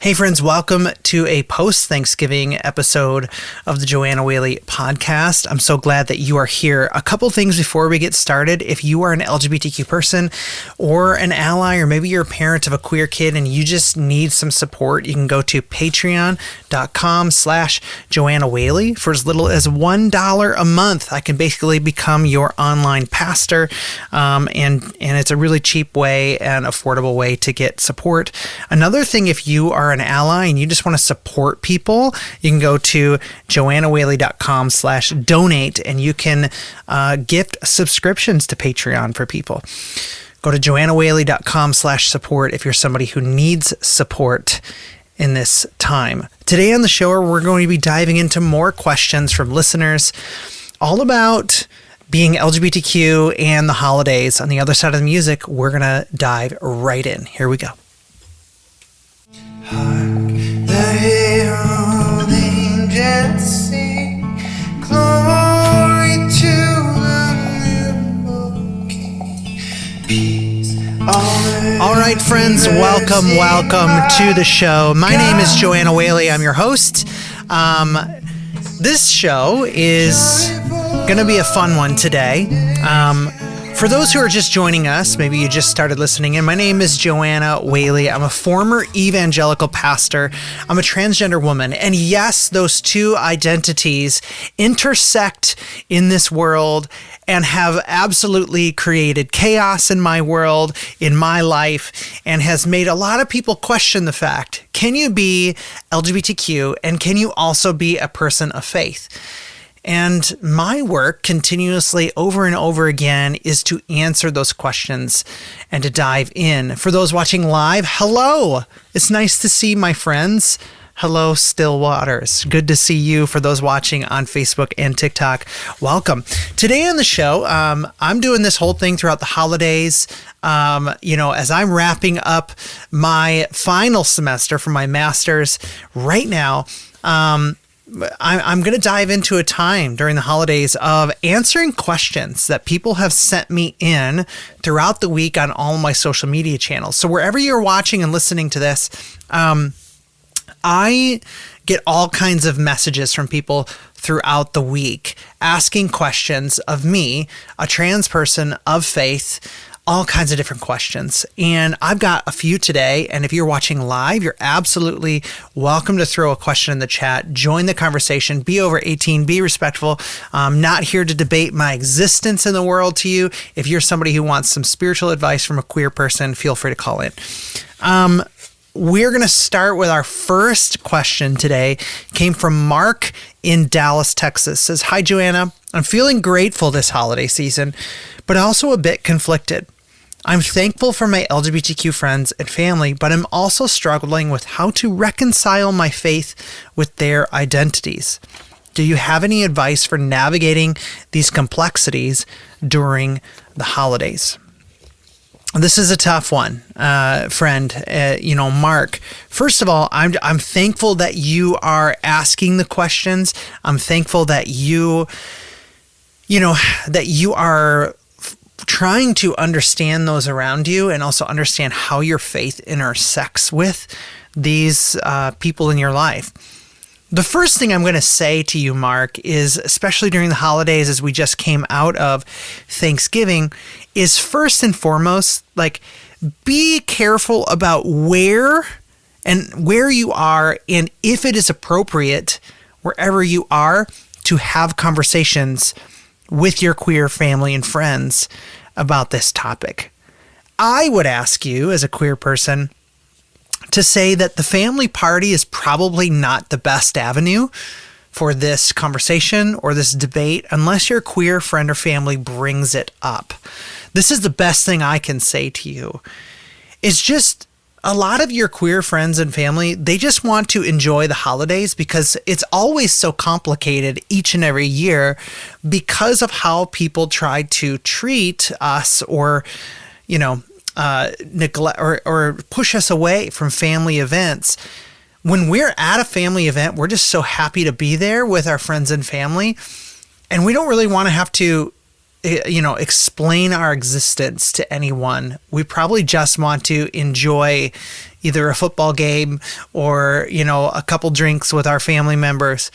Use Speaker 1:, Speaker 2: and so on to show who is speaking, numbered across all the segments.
Speaker 1: Hey friends, welcome to a post-Thanksgiving episode of the JOANNA WHALEY podcast. I'm so glad that you are here. A couple things before we get started. If you are an LGBTQ person or an ally, or maybe you're a parent of a queer kid and you just need some support, you can go to patreon.com/JOANNA WHALEY. For as little as $1 a month, I can basically become your online pastor. And it's a really cheap way and affordable way to get support. Another thing, if you are an ally and you just want to support people, you can go to JOANNAWHALEY.com/donate and you can gift subscriptions to Patreon for people. Go to JOANNAWHALEY.com/support if you're somebody who needs support in this time. Today on the show, we're going to be diving into more questions from listeners all about being LGBTQ and the holidays. On the other side of the music, we're going to dive right in. Here we go.
Speaker 2: Hark the herald angels sing, glory to the newborn King. Peace
Speaker 1: all right, friends, welcome to the show. My name is JOANNA WHALEY. I'm your host. This show is going to be a fun one today. For those who are just joining us, maybe you just started listening in, my name is JOANNA WHALEY. I'm a former evangelical pastor. I'm a transgender woman. And yes, those two identities intersect in this world and have absolutely created chaos in my world, in my life, and has made a lot of people question the fact, can you be LGBTQ and can you also be a person of faith? And my work continuously over and over again is to answer those questions and to dive in. For those watching live, hello. It's nice to see my friends. Hello, Still Waters. Good to see you. For those watching on Facebook and TikTok, welcome. Today on the show, I'm doing this whole thing throughout the holidays. As I'm wrapping up my final semester for my master's right now, I'm going to dive into a time during the holidays of answering questions that people have sent me in throughout the week on all my social media channels. So wherever you're watching and listening to this, I get all kinds of messages from people throughout the week asking questions of me, a trans person of faith, all kinds of different questions. And I've got a few today. And if you're watching live, you're absolutely welcome to throw a question in the chat. Join the conversation. Be over 18. Be respectful. I'm not here to debate my existence in the world to you. If you're somebody who wants some spiritual advice from a queer person, feel free to call in. We're going to start with our first question today. It came from Mark in Dallas, Texas. Says, "Hi, JOANNA. I'm feeling grateful this holiday season, but also a bit conflicted. I'm thankful for my LGBTQ friends and family, but I'm also struggling with how to reconcile my faith with their identities. Do you have any advice for navigating these complexities during the holidays?" This is a tough one, friend. Mark, first of all, I'm thankful that you are asking the questions. I'm thankful that you are trying to understand those around you and also understand how your faith intersects with these people in your life. The first thing I'm going to say to you, Mark, is especially during the holidays as we just came out of Thanksgiving, is first and foremost, be careful about where you are and if it is appropriate wherever you are to have conversations with your queer family and friends about this topic. I would ask you as a queer person to say that the family party is probably not the best avenue for this conversation or this debate unless your queer friend or family brings it up. This is the best thing I can say to you. It's just a lot of your queer friends and family, they just want to enjoy the holidays because it's always so complicated each and every year because of how people try to treat us or, neglect or push us away from family events. When we're at a family event, we're just so happy to be there with our friends and family. And we don't really want to have to explain our existence to anyone. We probably just want to enjoy, either a football game or, a couple drinks with our family members.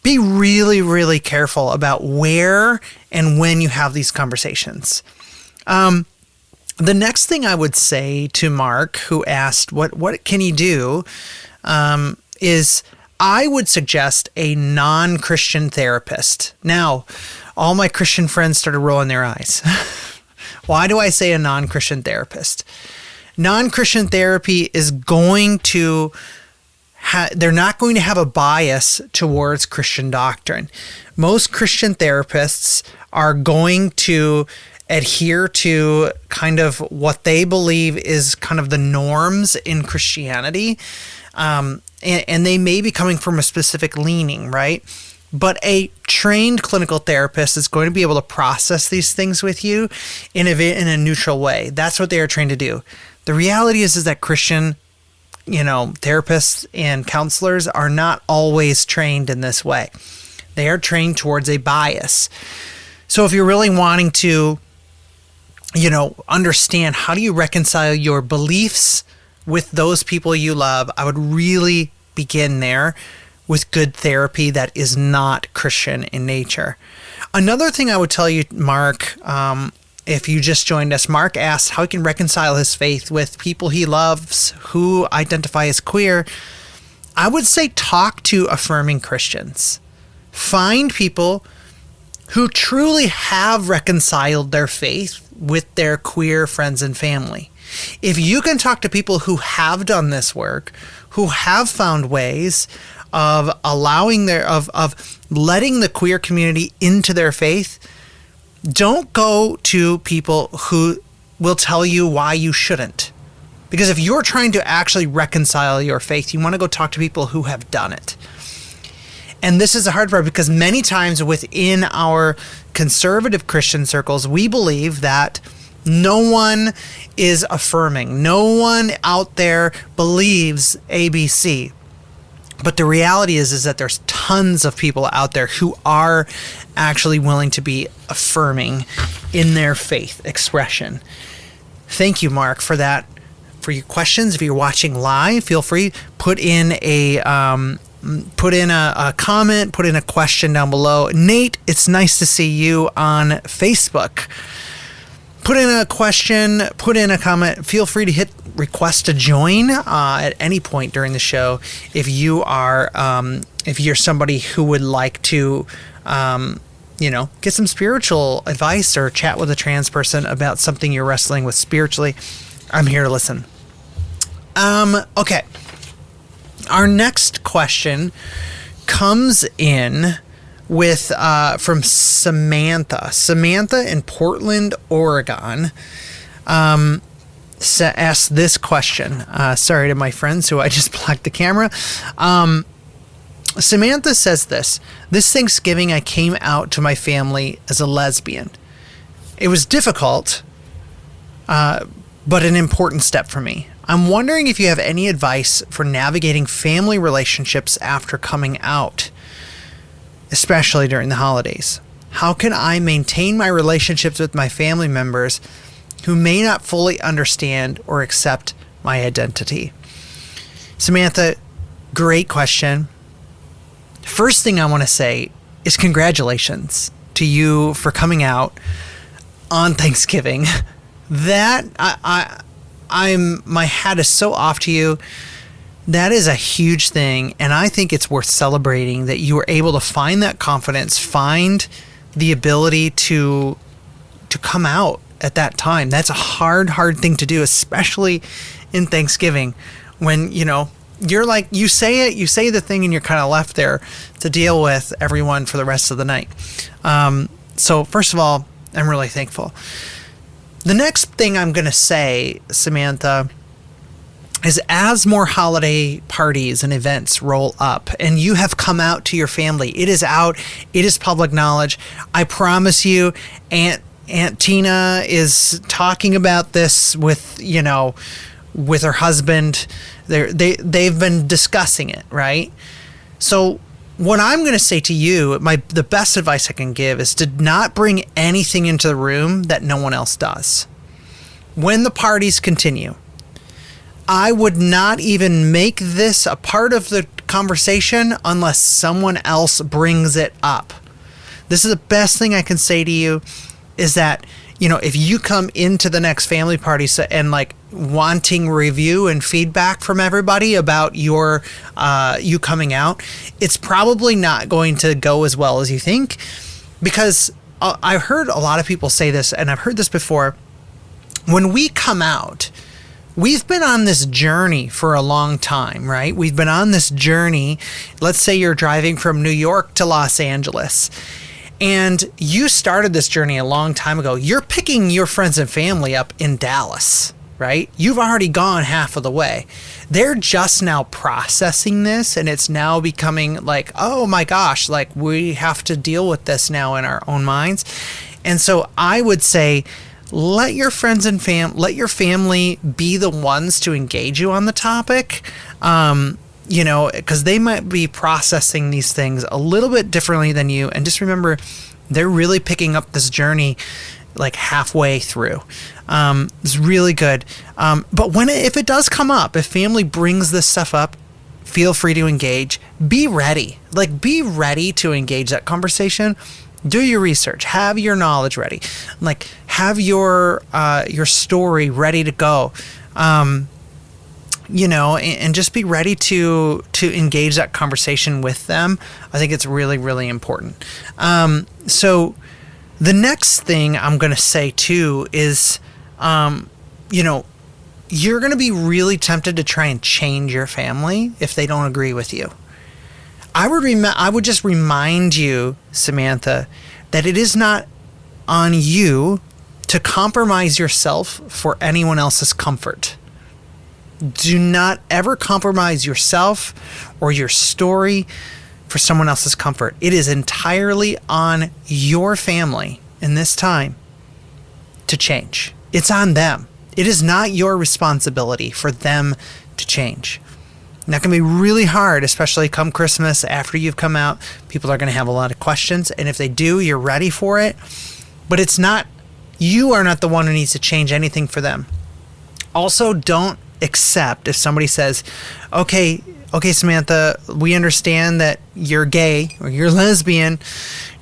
Speaker 1: Be really, really careful about where and when you have these conversations. The next thing I would say to Mark, who asked, what can you do, is I would suggest a non-Christian therapist. Now, all my Christian friends started rolling their eyes. Why do I say a non-Christian therapist? Non-Christian therapy is going to they're not going to have a bias towards Christian doctrine. Most Christian therapists are going to adhere to kind of what they believe is kind of the norms in Christianity. And they may be coming from a specific leaning, right? But a trained clinical therapist is going to be able to process these things with you in a neutral way. That's what they are trained to do. The reality is that Christian therapists and counselors are not always trained in this way. They are trained towards a bias. So if you're really wanting to, understand how do you reconcile your beliefs with those people you love, I would really begin there with good therapy that is not Christian in nature. Another thing I would tell you, Mark, if you just joined us, Mark asked how he can reconcile his faith with people he loves who identify as queer. I would say talk to affirming Christians. Find people who truly have reconciled their faith with their queer friends and family. If you can talk to people who have done this work, who have found ways of allowing of letting the queer community into their faith, don't go to people who will tell you why you shouldn't. Because if you're trying to actually reconcile your faith, you want to go talk to people who have done it. And this is the hard part, because many times within our conservative Christian circles, we believe that no one is affirming. No one out there believes ABC. But the reality is that there's tons of people out there who are actually willing to be affirming in their faith expression. Thank you, Mark, for that. For your questions, if you're watching live, feel free, put in a comment, put in a question down below. Nate, it's nice to see you on Facebook. Put in a question, put in a comment. Feel free to hit request to join at any point during the show if you are if you're somebody who would like to get some spiritual advice or chat with a trans person about something you're wrestling with spiritually. I'm here to listen. Okay. Our next question comes in with from Samantha. Samantha in Portland, Oregon, asked this question. Sorry to my friends who I just blocked the camera. Samantha says this Thanksgiving I came out to my family as a lesbian. It was difficult, but an important step for me. I'm wondering if you have any advice for navigating family relationships after coming out, especially during the holidays. How can I maintain my relationships with my family members who may not fully understand or accept my identity? Samantha, great question. First thing I want to say is congratulations to you for coming out on Thanksgiving. That my hat is so off to you. That is a huge thing, and I think it's worth celebrating that you were able to find that confidence, find the ability to come out at that time. That's a hard thing to do, especially in Thanksgiving when, you're like, you say the thing and you're kind of left there to deal with everyone for the rest of the night. So first of all, I'm really thankful. The next thing I'm going to say, Samantha, is as more holiday parties and events roll up and you have come out to your family, it is out, it is public knowledge. I promise you, Aunt Tina is talking about this with her husband. They've been discussing it, right? So what I'm going to say to you, the best advice I can give is to not bring anything into the room that no one else does. When the parties continue, I would not even make this a part of the conversation unless someone else brings it up. This is the best thing I can say to you, is that, if you come into the next family party and like wanting review and feedback from everybody about you coming out, it's probably not going to go as well as you think, because I've heard a lot of people say this, and I've heard this before. When we come out, we've been on this journey for a long time, right? We've been on this journey. Let's say you're driving from New York to Los Angeles, and you started this journey a long time ago. You're picking your friends and family up in Dallas, right? You've already gone half of the way. They're just now processing this, and it's now becoming like, oh my gosh, like we have to deal with this now in our own minds. And so I would say, let your friends and let your family be the ones to engage you on the topic, because they might be processing these things a little bit differently than you. And just remember, they're really picking up this journey like halfway through. It's really good. But if it does come up, if family brings this stuff up, feel free to engage. Be ready. Like, be ready to engage that conversation. Do your research. Have your knowledge ready. Like, have your story ready to go. And just be ready to engage that conversation with them. I think it's really, really important. So the next thing I'm going to say too is, you're going to be really tempted to try and change your family if they don't agree with you. I would just remind you, Samantha, that it is not on you to compromise yourself for anyone else's comfort. Do not ever compromise yourself or your story for someone else's comfort. It is entirely on your family in this time to change. It's on them. It is not your responsibility for them to change. And that can be really hard, especially come Christmas after you've come out. People are going to have a lot of questions, and if they do, you're ready for it. But it's not, you are not the one who needs to change anything for them. Also, don't accept if somebody says, okay, Samantha, we understand that you're gay or you're lesbian.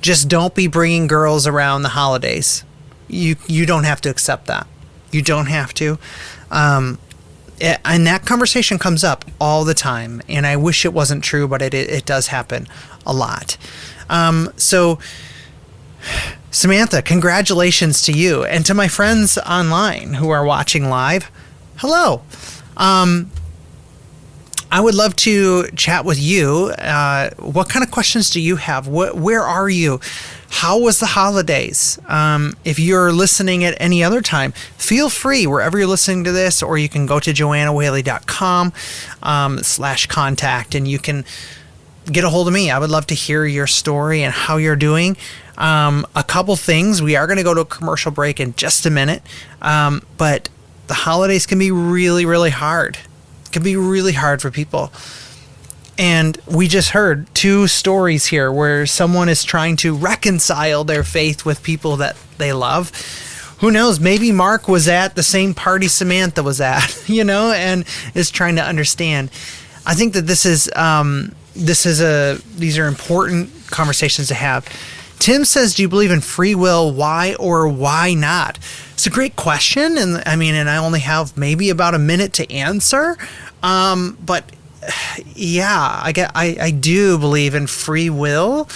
Speaker 1: Just don't be bringing girls around the holidays. You don't have to accept that. You don't have to. And that conversation comes up all the time, and I wish it wasn't true, but it does happen a lot. So, Samantha, congratulations to you, and to my friends online who are watching live. Hello. I would love to chat with you. What kind of questions do you have? Where are you? How was the holidays? If you're listening at any other time, feel free wherever you're listening to this, or you can go to JOANNAWHALEY.com/contact, and you can get a hold of me. I would love to hear your story and how you're doing. A couple things. We are going to go to a commercial break in just a minute, but the holidays can be really, really hard. It can be really hard for people. And we just heard 2 stories here where someone is trying to reconcile their faith with people that they love. Who knows? Maybe Mark was at the same party Samantha was at, and is trying to understand. I think that these are important conversations to have. Tim says, do you believe in free will? Why or why not? It's a great question. And I only have maybe about a minute to answer. But yeah, I do believe in free will.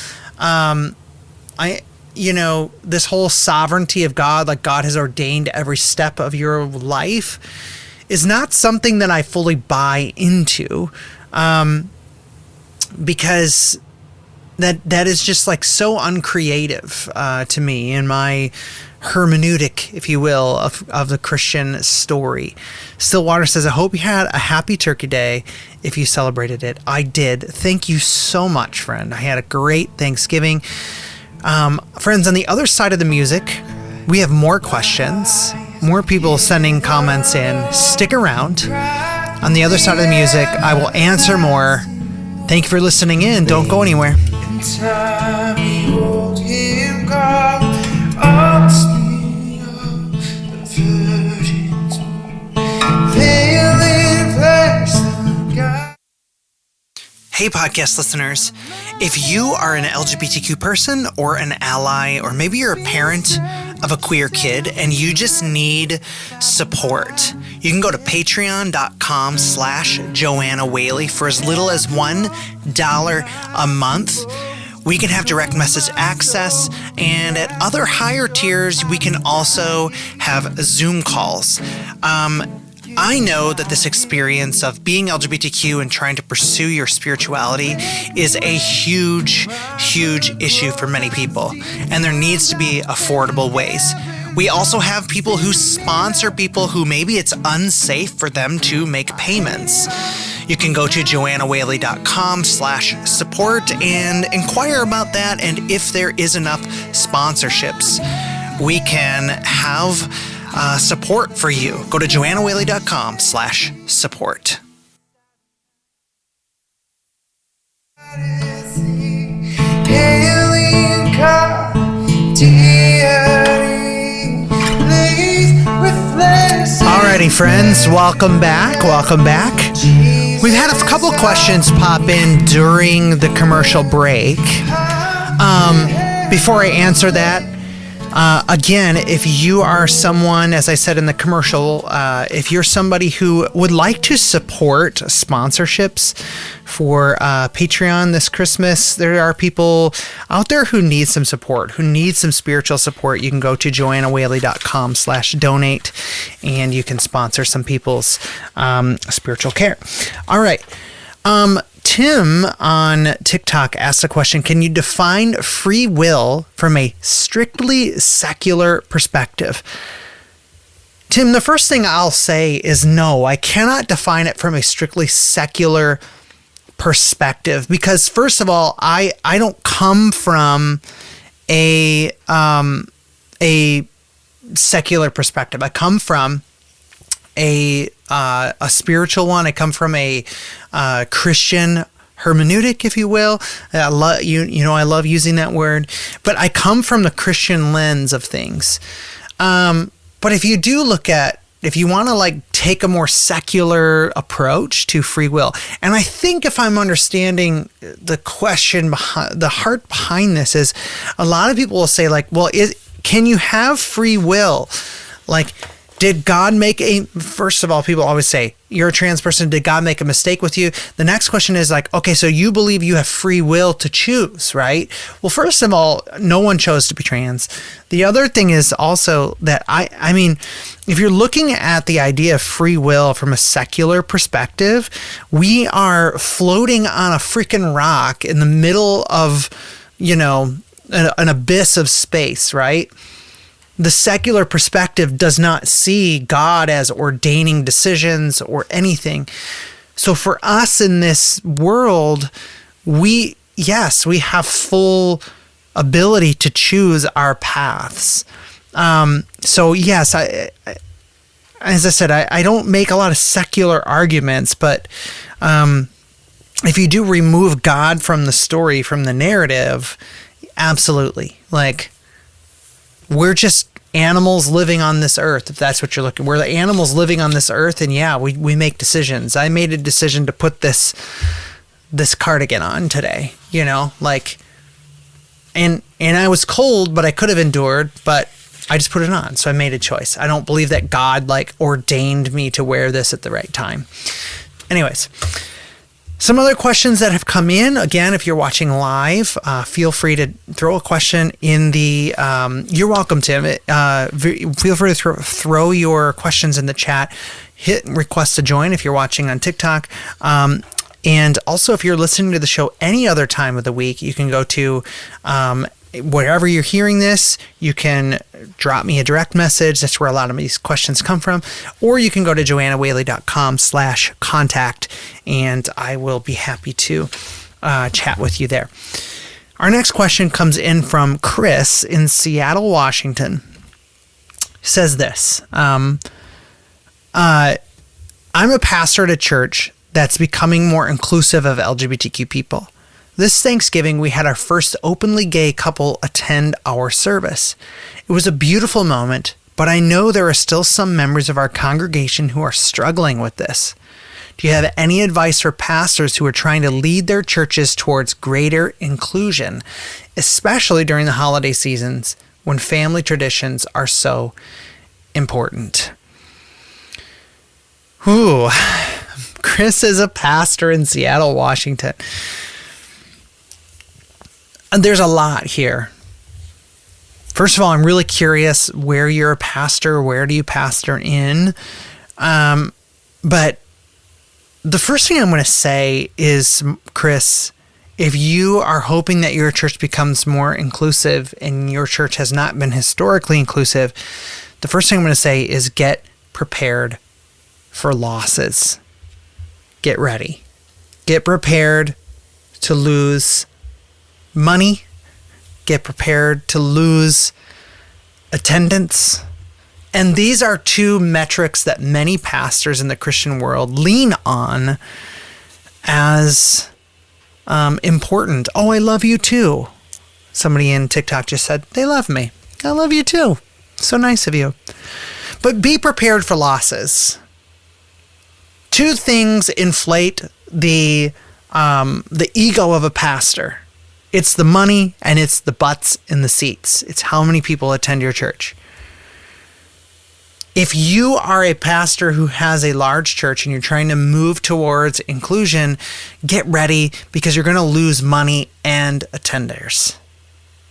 Speaker 1: This whole sovereignty of God, like God has ordained every step of your life, is not something that I fully buy into, because that is just like so uncreative to me in my hermeneutic, if you will, of the Christian story. Stillwater says, I hope you had a happy Turkey Day if you celebrated it. I did. Thank you so much, friend. I had a great Thanksgiving. Friends, on the other side of the music, we have more questions, more people sending comments in. Stick around. On the other side of the music, I will answer more. Thank you for listening in. Don't go anywhere.
Speaker 2: In time, behold him come, offspring of the virgins, veiling
Speaker 1: Hey, podcast listeners. If you are an LGBTQ person or an ally, or maybe you're a parent of a queer kid and you just need support, you can go to patreon.com/Joanna Whaley for as little as $1 a month. We can have direct message access, and at other higher tiers, we can also have Zoom calls. I know that this experience of being LGBTQ and trying to pursue your spirituality is a huge, huge issue for many people, and there needs to be affordable ways. We also have people who sponsor people who maybe it's unsafe for them to make payments. You can go to JOANNAWHALEY.com/support and inquire about that, and if there is enough sponsorships, we can have support for you. Go to JOANNAWHALEY.com/support. Alrighty, friends, welcome back. Welcome back. We've had a couple questions pop in during the commercial break. Before I answer that, again, if you are someone, as I said in the commercial, if you're somebody who would like to support sponsorships for Patreon this Christmas, there are people out there who need some support, who need some spiritual support. You can go to JOANNAWHALEY.com/donate and you can sponsor some people's spiritual care. All right. Tim on TikTok asked a question: can you define free will from a strictly secular perspective? Tim, the first thing I'll say is no, I cannot define it from a strictly secular perspective, because first of all, I don't come from a secular perspective. I come from a spiritual one. I come from a Christian hermeneutic, if you will. I love I love using that word, but I come from the Christian lens of things. But if you do if you want to take a more secular approach to free will, and I think if I'm understanding the question behind the heart behind this is, a lot of people will say can you have free will? Did God first of all, people always say, you're a trans person, did God make a mistake with you? The next question is okay, so you believe you have free will to choose, right? Well, first of all, no one chose to be trans. The other thing is also that I mean, if you're looking at the idea of free will from a secular perspective, we are floating on a freaking rock in the middle of, an abyss of space, right? The secular perspective does not see God as ordaining decisions or anything. So for us in this world, we have full ability to choose our paths. So yes, as I said, I don't make a lot of secular arguments, but if you do remove God from the story, from the narrative, absolutely. We're just animals living on this earth, if that's what you're looking. We're the animals living on this earth, and we make decisions. I made a decision to put this cardigan on today, and I was cold, but I could have endured, but I just put it on, so I made a choice. I don't believe that God ordained me to wear this at the right time. Anyways, some other questions that have come in. Again, if you're watching live, feel free to throw a question in the... you're welcome, Tim. Feel free to throw your questions in the chat. Hit request to join if you're watching on TikTok. And also, if you're listening to the show any other time of the week, you can go to... wherever you're hearing this, you can drop me a direct message. That's where a lot of these questions come from. Or you can go to JOANNAWHALEY.com/contact, and I will be happy to chat with you there. Our next question comes in from Chris in Seattle, Washington. He says this: I'm a pastor at a church that's becoming more inclusive of LGBTQ people. This Thanksgiving, we had our first openly gay couple attend our service. It was a beautiful moment, but I know there are still some members of our congregation who are struggling with this. Do you have any advice for pastors who are trying to lead their churches towards greater inclusion, especially during the holiday seasons when family traditions are so important? Ooh, Chris is a pastor in Seattle, Washington. And there's a lot here. First of all, I'm really curious where you're a pastor. Where do you pastor in? But the first thing I'm going to say is, Chris, if you are hoping that your church becomes more inclusive and your church has not been historically inclusive, the first thing I'm going to say is get prepared for losses. Get ready. Get prepared to lose money. Get prepared to lose attendance. And these are two metrics that many pastors in the Christian world lean on as important. Oh, I love you too. Somebody in TikTok just said, they love me. I love you too. So nice of you. But be prepared for losses. Two things inflate the ego of a pastor. It's the money and it's the butts in the seats. It's how many people attend your church. If you are a pastor who has a large church and you're trying to move towards inclusion, get ready because you're going to lose money and attenders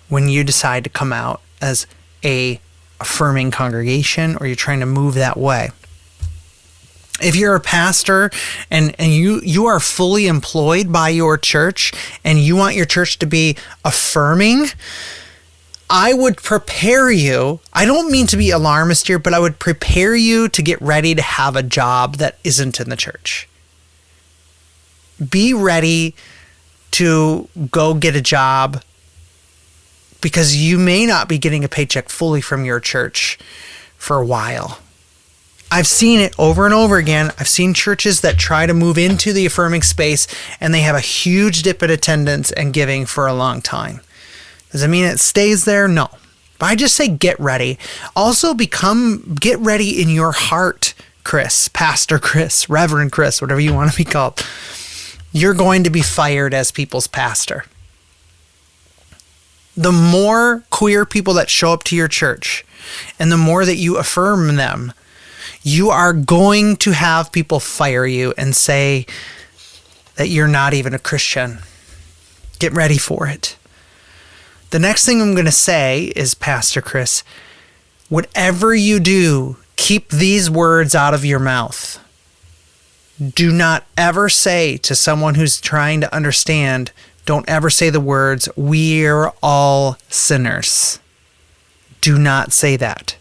Speaker 1: when you decide to come out as a affirming congregation or you're trying to move that way. If you're a pastor and you are fully employed by your church and you want your church to be affirming, I would prepare you. I don't mean to be alarmist here, but I would prepare you to get ready to have a job that isn't in the church. Be ready to go get a job because you may not be getting a paycheck fully from your church for a while. I've seen it over and over again. I've seen churches that try to move into the affirming space and they have a huge dip in attendance and giving for a long time. Does it mean it stays there? No. But I just say get ready. Also get ready in your heart, Chris, Pastor Chris, Reverend Chris, whatever you want to be called. You're going to be fired as people's pastor. The more queer people that show up to your church and the more that you affirm them, you are going to have people fire you and say that you're not even a Christian. Get ready for it. The next thing I'm going to say is, Pastor Chris, whatever you do, keep these words out of your mouth. Do not ever say to someone who's trying to understand, don't ever say the words, we're all sinners. Do not say that.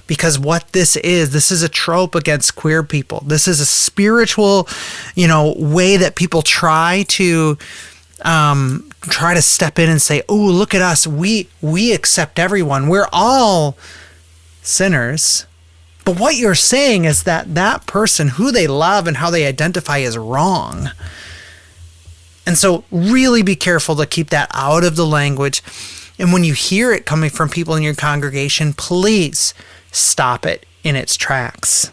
Speaker 1: Because what this is a trope against queer people. This is a spiritual, way that people try to step in and say, oh, look at us. We accept everyone. We're all sinners. But what you're saying is that person, who they love and how they identify, is wrong. And so really be careful to keep that out of the language. And when you hear it coming from people in your congregation, please stop it in its tracks.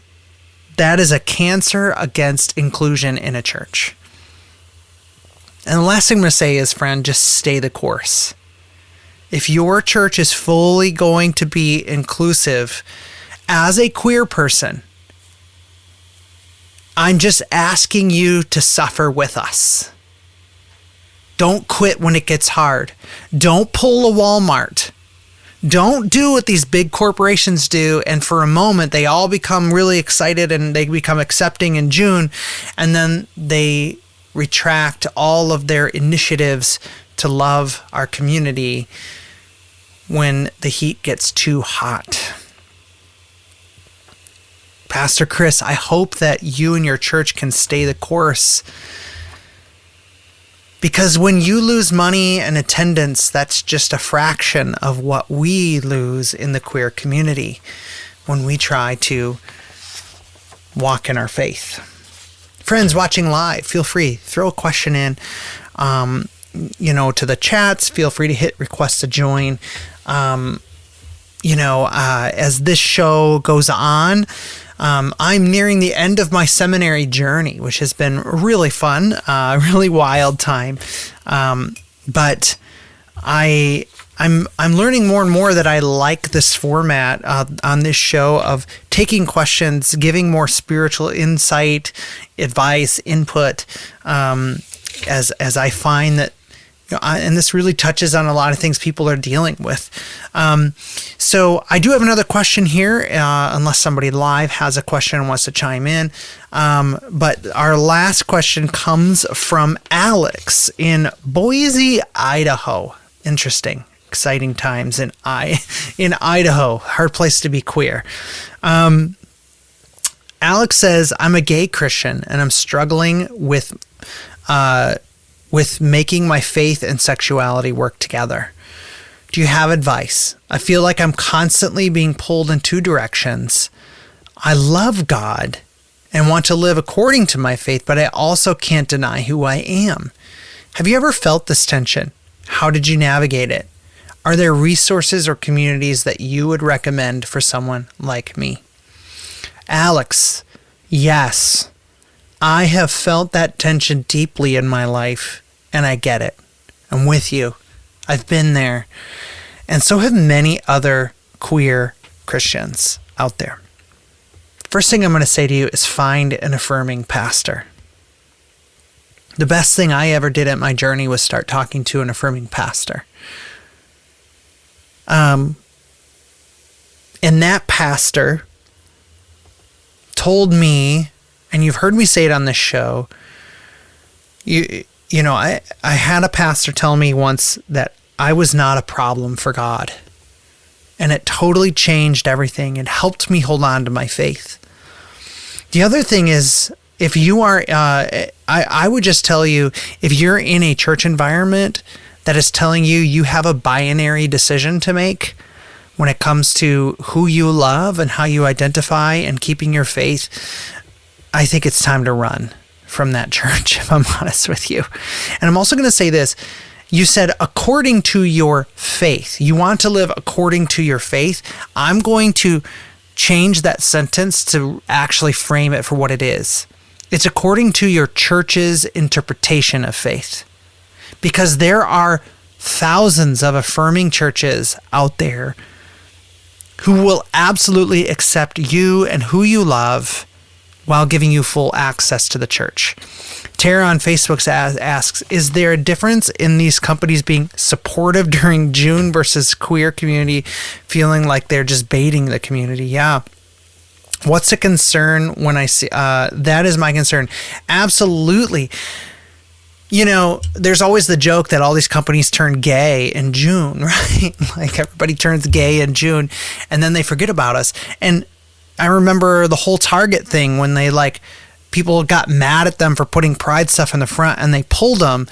Speaker 1: That is a cancer against inclusion in a church. And the last thing I'm going to say is, friend, just stay the course. If your church is fully going to be inclusive as a queer person, I'm just asking you to suffer with us. Don't quit when it gets hard. Don't pull a Walmart. Don't do what these big corporations do, and for a moment they all become really excited and they become accepting in June, and then they retract all of their initiatives to love our community when the heat gets too hot. Pastor Chris, I hope that you and your church can stay the course. Because when you lose money and attendance, that's just a fraction of what we lose in the queer community when we try to walk in our faith. Friends watching live, feel free, throw a question in, to the chats. Feel free to hit request to join. As this show goes on, I'm nearing the end of my seminary journey, which has been really fun, really wild time. But I'm learning more and more that I like this format on this show of taking questions, giving more spiritual insight, advice, input, as I find that, and this really touches on a lot of things people are dealing with. So I do have another question here, unless somebody live has a question and wants to chime in. But our last question comes from Alex in Boise, Idaho. Interesting, exciting times in Idaho. Hard place to be queer. Alex says, I'm a gay Christian and I'm struggling with making my faith and sexuality work together. Do you have advice? I feel like I'm constantly being pulled in two directions. I love God and want to live according to my faith, but I also can't deny who I am. Have you ever felt this tension? How did you navigate it? Are there resources or communities that you would recommend for someone like me? Alex, yes. I have felt that tension deeply in my life, and I get it. I'm with you. I've been there. And so have many other queer Christians out there. First thing I'm going to say to you is find an affirming pastor. The best thing I ever did at my journey was start talking to an affirming pastor. And that pastor told me, and you've heard me say it on this show, I had a pastor tell me once that I was not a problem for God. And it totally changed everything. It helped me hold on to my faith. The other thing is, if you are, I would just tell you, if you're in a church environment that is telling you you have a binary decision to make when it comes to who you love and how you identify and keeping your faith, I think it's time to run from that church, if I'm honest with you. And I'm also going to say this. You said, according to your faith. You want to live according to your faith. I'm going to change that sentence to actually frame it for what it is. It's according to your church's interpretation of faith. Because there are thousands of affirming churches out there who will absolutely accept you and who you love while giving you full access to the church. Tara on Facebook asks, is there a difference in these companies being supportive during June versus queer community feeling like they're just baiting the community? Yeah. What's a concern when I see, that is my concern. Absolutely. There's always the joke that all these companies turn gay in June, right? Like everybody turns gay in June and then they forget about us. And I remember the whole Target thing when they people got mad at them for putting pride stuff in the front and they pulled them.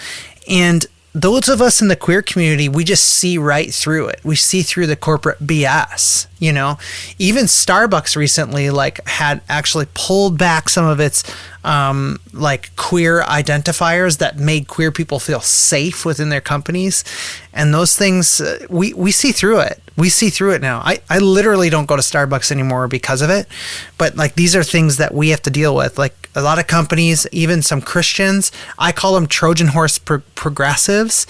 Speaker 1: And those of us in the queer community, we just see right through it. We see through the corporate BS, Even Starbucks recently had actually pulled back some of its queer identifiers that made queer people feel safe within their companies. And those things, we see through it. We see through it now. I literally don't go to Starbucks anymore because of it. But these are things that we have to deal with. A lot of companies, even some Christians, I call them Trojan horse progressives.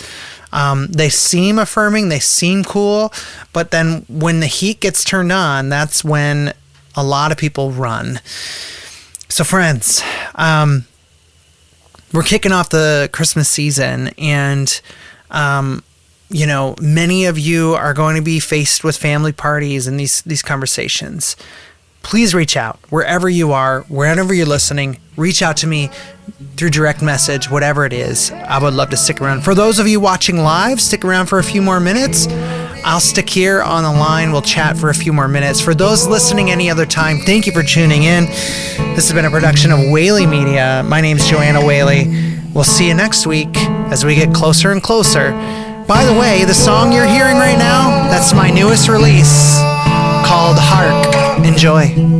Speaker 1: They seem affirming, they seem cool, but then when the heat gets turned on, that's when a lot of people run. So friends, we're kicking off the Christmas season, and many of you are going to be faced with family parties and these conversations. Please reach out wherever you are, wherever you're listening. Reach out to me through direct message, whatever it is. I would love to stick around. For those of you watching live, stick around for a few more minutes. I'll stick here on the line. We'll chat for a few more minutes. For those listening any other time, thank you for tuning in. This has been a production of Whaley Media. My name's Joanna Whaley. We'll see you next week as we get closer and closer. By the way, the song you're hearing right now, that's my newest release called Hark. Enjoy.